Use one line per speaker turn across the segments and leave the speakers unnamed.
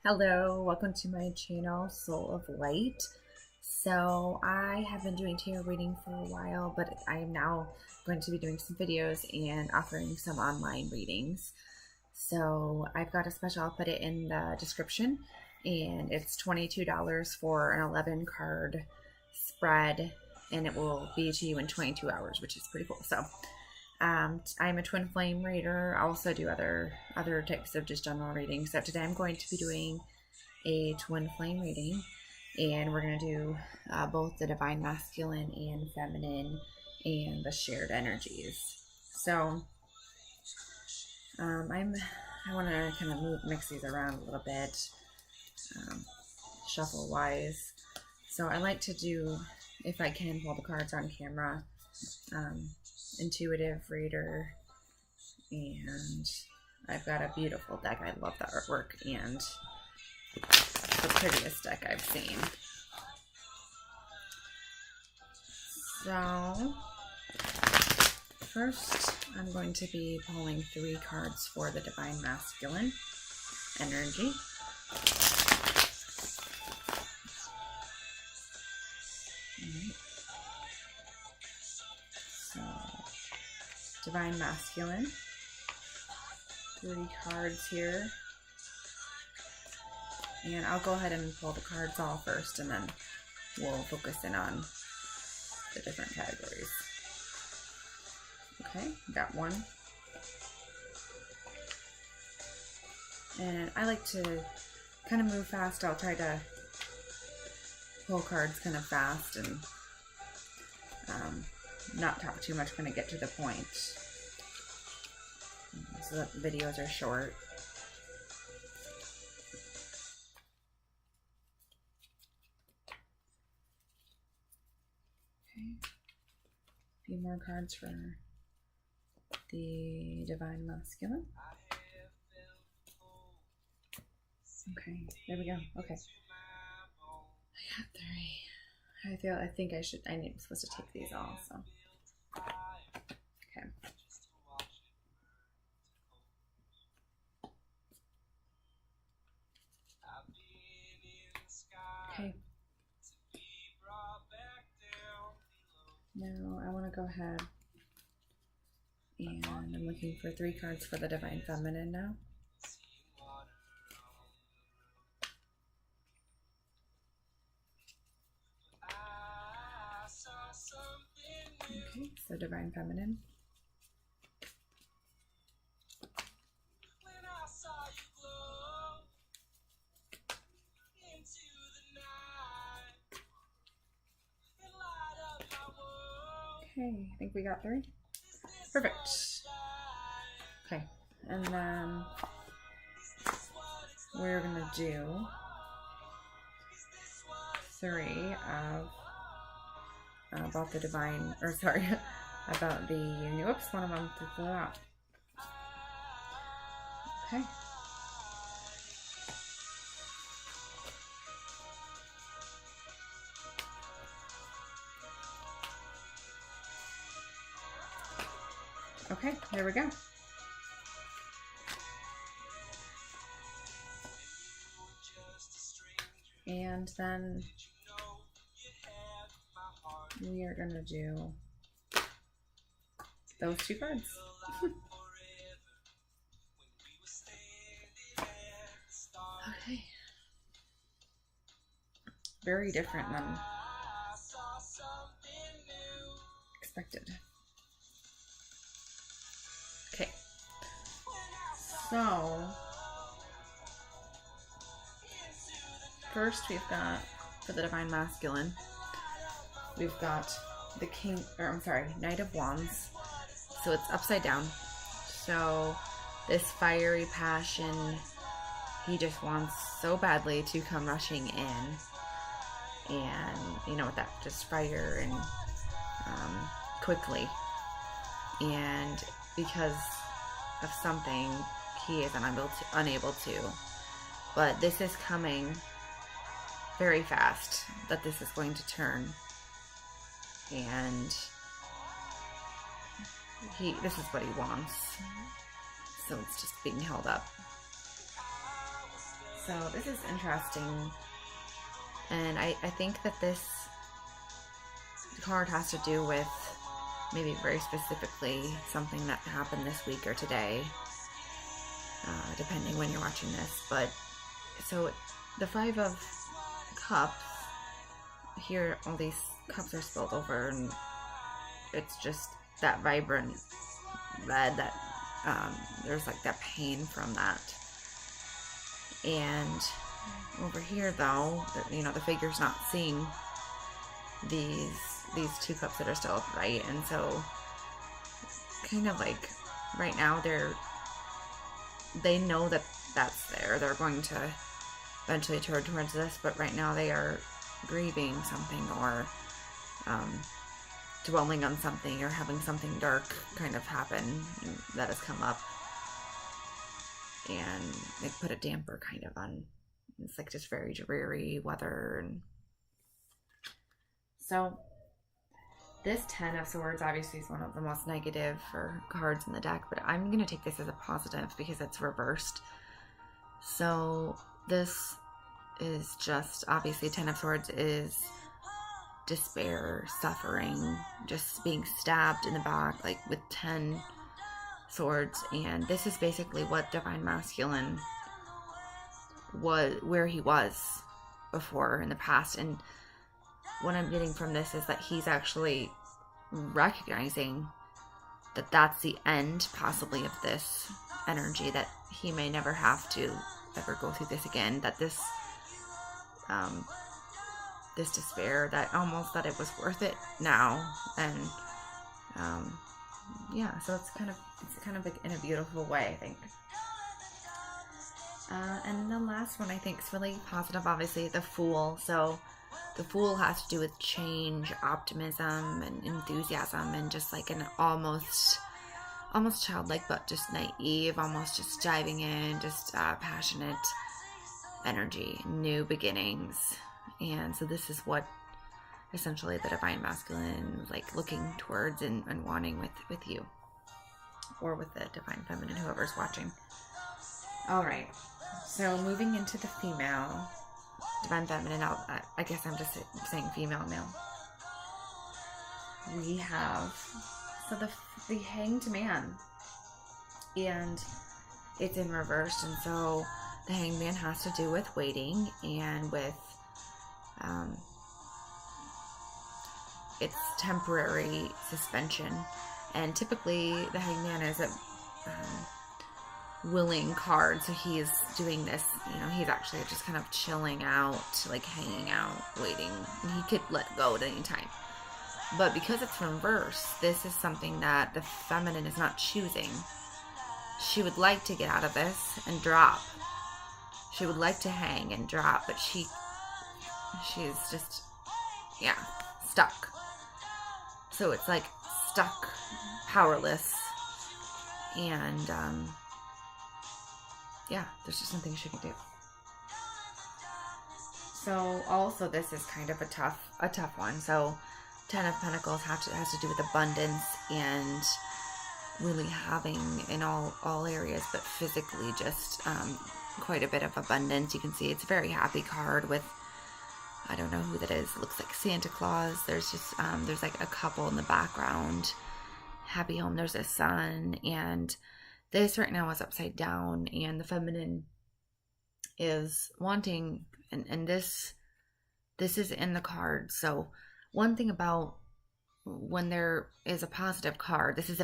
Hello, welcome to my channel, Soul of Light. So I have been doing tarot reading for a while, but I am now going to be doing some videos and offering some online readings. So I've got a special, I'll put it in the description, and it's $22 for an 11 card spread, and it will be to you in 22 hours, which is pretty cool. So I'm a twin flame reader. I also do other types of just general readings. So today I'm going to be doing a twin flame reading, and we're going to do both the divine masculine and feminine and the shared energies. So I want to kind of mix these around a little bit, shuffle wise. So I like to do, if I can, pull the cards on camera. Intuitive reader, and I've got a beautiful deck. I love the artwork, and the prettiest deck I've seen. So first I'm going to be pulling 3 cards for the divine masculine energy. So divine masculine, 3 cards here, and I'll go ahead and pull the cards all first, and then we'll focus in on the different categories. Okay, got one. And I like to kind of move fast. I'll try to pull cards kind of fast and not talk too much, kind of get to the point, so that the videos are short. Okay, a few more cards for the divine masculine. Okay, there we go. Okay, I got 3. I think I'm supposed to take these all, so. Okay. Okay. Now I want to go ahead, and I'm looking for 3 cards for the divine feminine now. Okay, so divine feminine. Okay, I think we got 3. Perfect. Okay, and then we're gonna do 3 of about the divine, or sorry, about the union. Whoops, one of them flew out. Okay. Okay, there we go. And then we are going to do those 2 cards. Okay. Very different than expected. Okay. So first we've got, for the divine masculine, we've got the Knight of Wands. So it's upside down. So this fiery passion, he just wants so badly to come rushing in, and with that just fire and quickly, and because of something he is unable to, but this is coming very fast, that this is going to turn, and this is what he wants, so it's just being held up. So this is interesting. And I think that this card has to do with maybe very specifically something that happened this week or today, depending when you're watching this. But so the Five of Cups, here all these cups are spilled over, and it's just that vibrant red that there's like that pain from that. And over here though, you know, the figure's not seeing these two cups that are still upright, and so kind of like right now they know that that's there. They're going to eventually turn towards this, but right now they are grieving something, or dwelling on something, or having something dark kind of happen that has come up, and they put a damper kind of on. It's like just very dreary weather. And so this Ten of Swords obviously is one of the most negative for cards in the deck, but I'm going to take this as a positive because it's reversed. So this is just, obviously Ten of Swords is despair, suffering, just being stabbed in the back, like with 10 swords. And this is basically what Divine Masculine was, where he was before in the past. And what I'm getting from this is that he's actually recognizing that that's the end possibly of this energy, that he may never have to ever go through this again, that this this despair, that almost that it was worth it now. And yeah, so it's kind of like in a beautiful way, I think. And the last one I think is really positive, obviously, the Fool. So the Fool has to do with change, optimism, and enthusiasm, and just like an almost childlike, but just naive, almost just diving in, just passionate energy, new beginnings. And so this is what essentially the Divine Masculine is like looking towards and wanting with you, or with the Divine Feminine, whoever's watching. All right, so moving into the female, Divine Feminine, I guess I'm just saying female, male. We have, so the Hanged Man, and it's in reverse, and so the Hanged Man has to do with waiting and with it's temporary suspension. And typically the Hanged Man is a willing card, so he's doing this, you know, he's actually just kind of chilling out, like hanging out, waiting, and he could let go at any time. But because it's reverse, this is something that the feminine is not choosing. She would like to get out of this and drop. She would like to hang and drop, but she's just, yeah, stuck. So it's like stuck, powerless, and yeah, there's just nothing she can do. So also this is kind of a tough one. So Ten of Pentacles has to do with abundance and really having in all areas, but physically just quite a bit of abundance. You can see it's a very happy card with, I don't know who that is. It looks like Santa Claus. There's just there's like a couple in the background. Happy home. There's a sun, and this right now is upside down, and the feminine is wanting, and this is in the card. So one thing about when there is a positive card, this is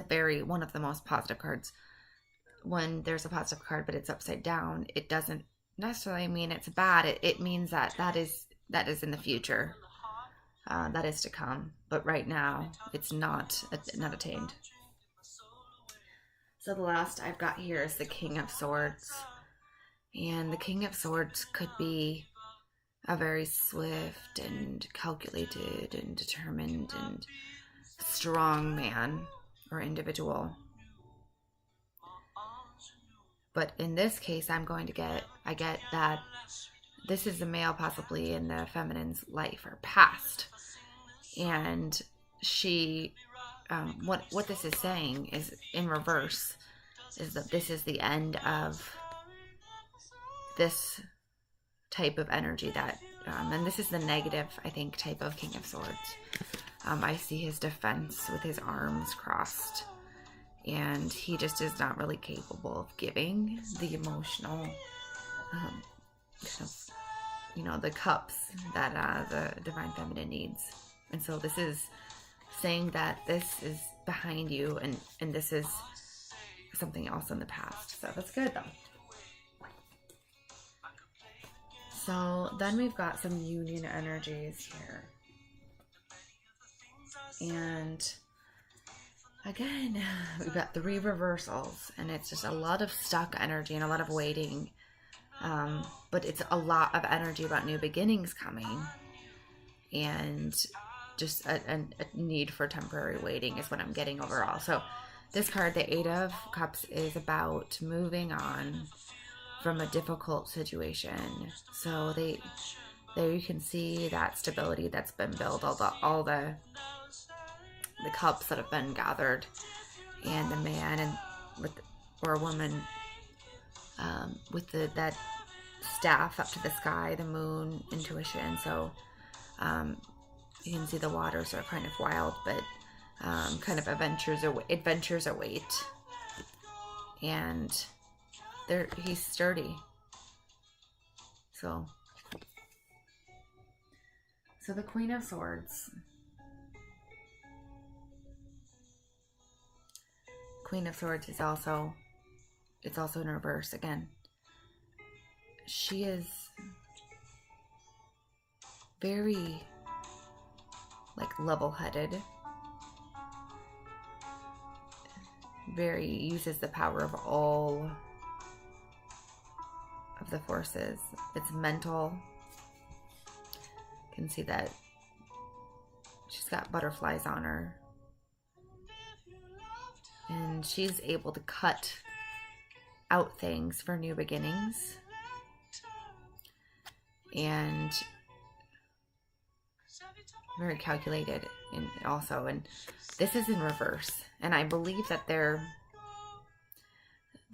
one of the most positive cards. When there's a positive card but it's upside down, it doesn't necessarily mean it's bad. It means that is in the future, that is to come, but right now it's not attained. So the last I've got here is the King of Swords, and the King of Swords could be a very swift and calculated and determined and strong man or individual. But in this case, I get that this is a male possibly in the feminine's life or past. And she, what this is saying is in reverse, is that this is the end of this type of energy that, and this is the negative, I think, type of King of Swords. I see his defense with his arms crossed, and he just is not really capable of giving the emotional, kind of, you know, the cups that the Divine Feminine needs. And so this is saying that this is behind you, and this is something else in the past. So that's good, though. So then we've got some union energies here. And again, we've got 3 reversals, and it's just a lot of stuck energy and a lot of waiting. But it's a lot of energy about new beginnings coming, and just a need for temporary waiting is what I'm getting overall. So this card, the 8 of Cups, is about moving on from a difficult situation. So there you can see that stability that's been built, all the cups that have been gathered, and the man and or a woman with that staff up to the sky, the moon, intuition. So you can see the waters are kind of wild, but kind of adventures await, and he's sturdy. So the Queen of Swords. Queen of Swords is also in reverse again. She is very level-headed. Very uses the power of all of the forces. It's mental. You can see that she's got butterflies on her. And she's able to cut out things for new beginnings. And very calculated, and this is in reverse. And I believe that the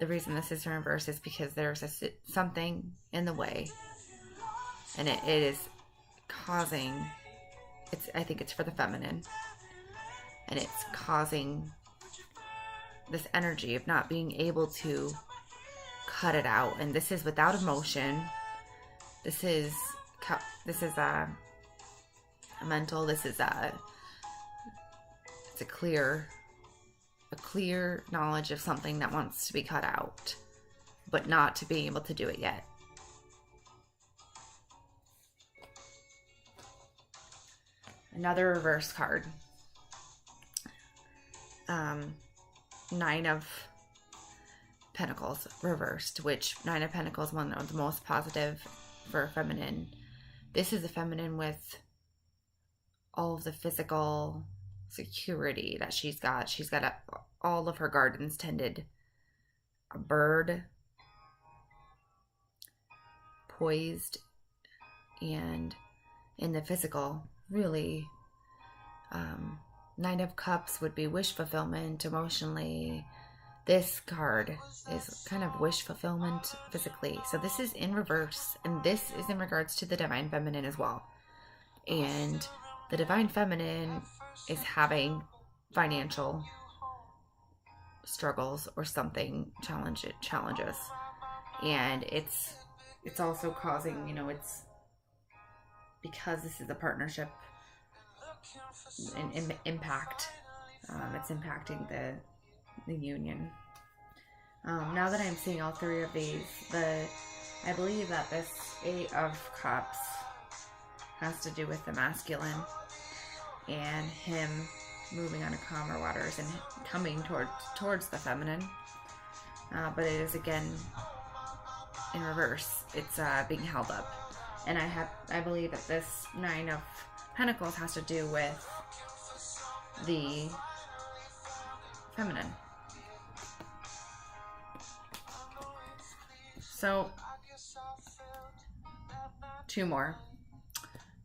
reason this is in reverse is because there's something in the way, and it is causing, I think it's for the feminine, and it's causing this energy of not being able to cut it out. And this is without emotion. This is a mental. This is it's a clear knowledge of something that wants to be cut out, but not to be able to do it yet. Another reverse card. 9 of Pentacles reversed, which 9 of Pentacles, one of the most positive for feminine. This is a feminine with all of the physical security that she's got. She's got all of her gardens tended, a bird, poised, and in the physical, really, 9 of Cups would be wish fulfillment emotionally. This card is kind of wish fulfillment physically. So this is in reverse, and this is in regards to the Divine Feminine as well. And the Divine Feminine is having financial struggles or something, challenges. And it's also causing, it's because this is a partnership and impact. It's impacting the union. Now that I'm seeing all 3 of these, I believe that this 8 of Cups has to do with the masculine and him moving on to calmer waters and coming towards the feminine. But it is again in reverse. It's being held up, and I believe that this 9 of Pentacles has to do with the feminine. So 2 more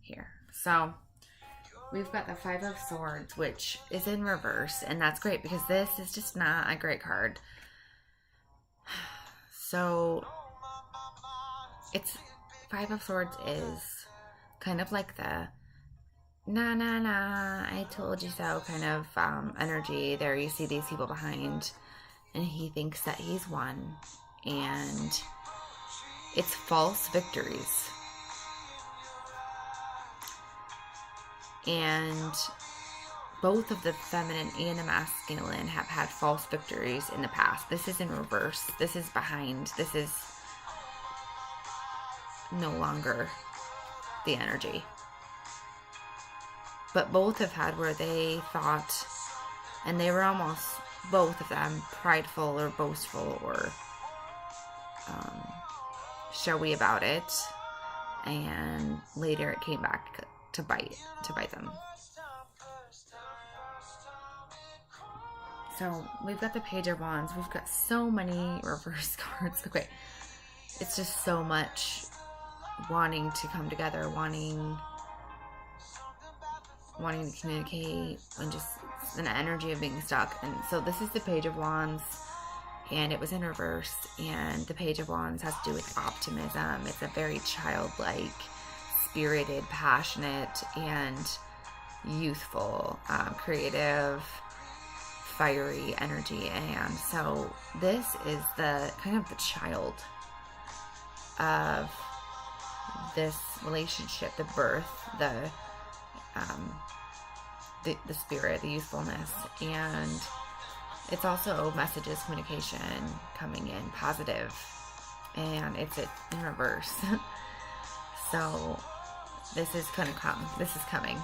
here. So we've got the 5 of Swords, which is in reverse, and that's great because this is just not a great card. So Five of Swords is kind of like the nah, nah, nah, I told you so kind of energy. There you see these people behind, and he thinks that he's won, and it's false victories. And both of the feminine and the masculine have had false victories in the past. This is in reverse. This is behind. This is no longer the energy. But both have had where they thought, and they were almost, both of them, prideful or boastful or showy about it. And later it came back to bite them. So we've got the Page of Wands. We've got so many reverse cards. Okay. It's just so much wanting to come together, wanting to communicate, and just an energy of being stuck. And so this is the Page of Wands, and it was in reverse. And the Page of Wands has to do with optimism. It's a very childlike, spirited, passionate, and youthful, creative, fiery energy. And so this is the kind of the child of this relationship, the birth, the spirit, the youthfulness. And it's also messages, communication coming in, positive, and it's in reverse. So this is gonna come. This is coming.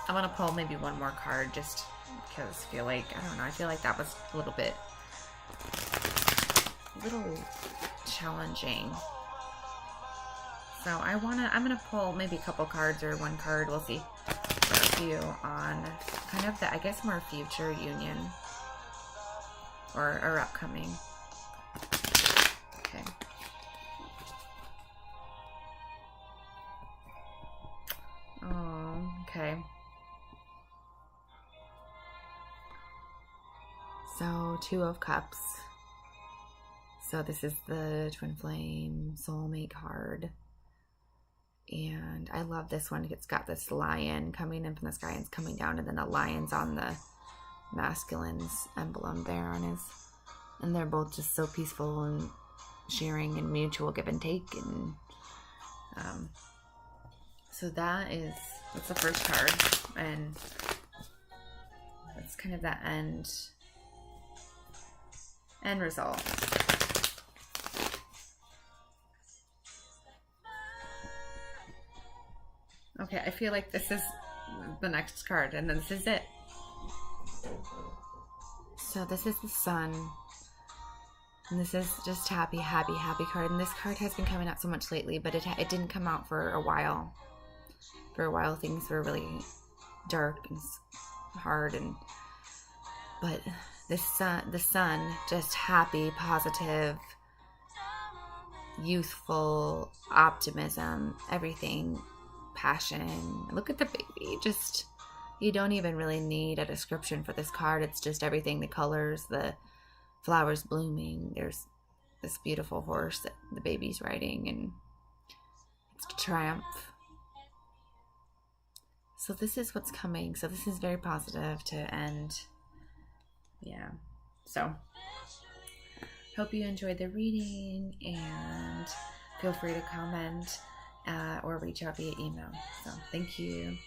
I'm gonna pull maybe one more card just because I feel like, I don't know, I feel like that was a little challenging. So I'm gonna pull maybe a couple cards or one card, we'll see, for a few on kind of the, I guess, more future union or upcoming. Okay. Oh, okay. So, Two of Cups. So this is the Twin Flame Soulmate card. And I love this one. It's got this lion coming in from the sky and it's coming down, and then the lion's on the masculine's emblem there on his, and they're both just so peaceful and sharing and mutual give and take. And so that's the first card, and that's kind of that end result. Okay, I feel like this is the next card, and then this is it. So this is the Sun, and this is just happy, happy, happy card. And this card has been coming out so much lately, but it didn't come out for a while. For a while, things were really dark and hard, but the sun, just happy, positive, youthful, optimism, everything. Passion. Look at the baby. Just, you don't even really need a description for this card. It's just everything, the colors, the flowers blooming. There's this beautiful horse that the baby's riding, and it's triumph. So this is what's coming. So this is very positive to end. Yeah. So hope you enjoyed the reading, and feel free to comment or reach out via email. So thank you.